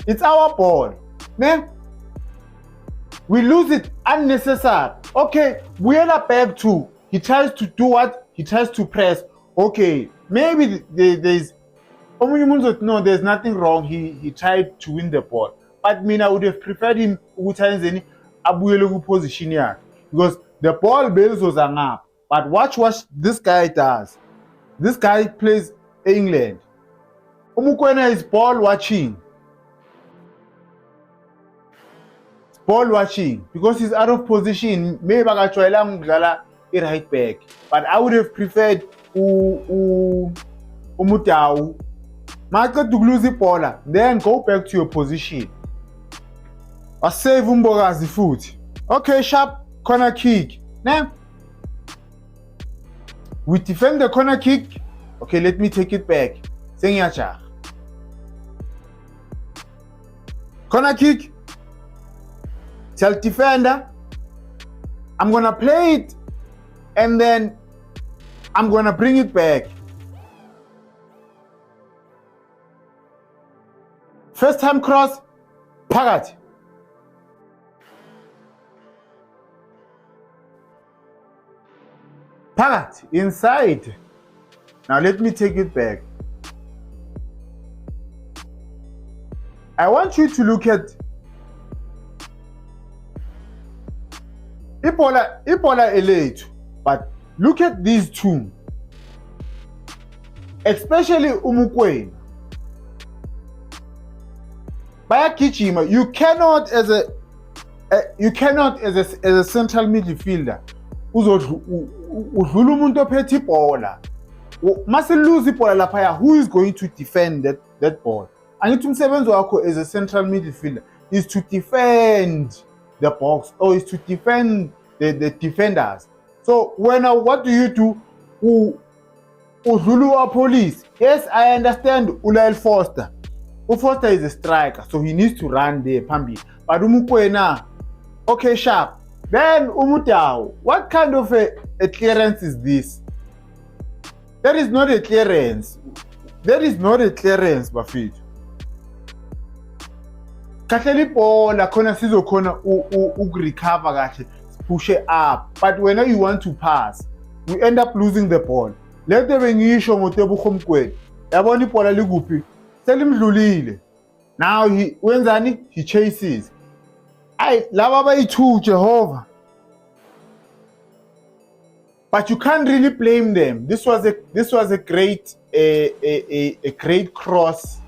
It's our ball. Ne? We lose it unnecessary. Okay, we end up back to, he tries to do what? He tries to press. Okay, maybe there's, no, there's nothing wrong. He tried to win the ball. But I would have preferred him ukuthi abuyele ku-position yakhe, because the ball bells was up. But watch what this guy does. This guy plays England. Umukwena is ball watching. Ball watching, because he's out of position. Maybe akajwayelanga ukudlala i-right back. But I would have preferred uMudau. Maqeda ukuluza ibhola, then go back to your position. Wasave uMbokazi futhi. Okay, sharp corner kick. Ne? We defend the corner kick. Okay, let me take it back. Sengiyajaha. Corner kick. Tell defender, I'm gonna play it and then I'm gonna bring it back. First time cross, phakathi. Phakathi, inside. Now let me take it back. I want you to look at Ibola elethu, but look at these two, especially uMukwena. Bayagijima. You cannot as a central midfielder udlula umuntu ophethe ibhola. Mase lose ibhola lapha, who is going to defend that ball? Angithi umsebenzi wakho as a central midfielder is to defend the box, or is to defend the defenders. So what do you do? Udlula police. Yes, I understand Ulael Foster. Foster is a striker, so he needs to run there, Pambi. But Umukwena, okay, sharp. Then Umudau, what kind of a clearance is this? That is not a clearance. That is not a clearance, Bafit. Kahle ibhola khona sizokhona ukurecover kahle, push it up. But whenever you want to pass, we end up losing the ball. Let the bengisho ngoTebogo Mokoena. Yabona ibhola likuphi? Selimdlulile. Now he chases. Laba bayi-2 Jehovah. But you can't really blame them. This was a great a great cross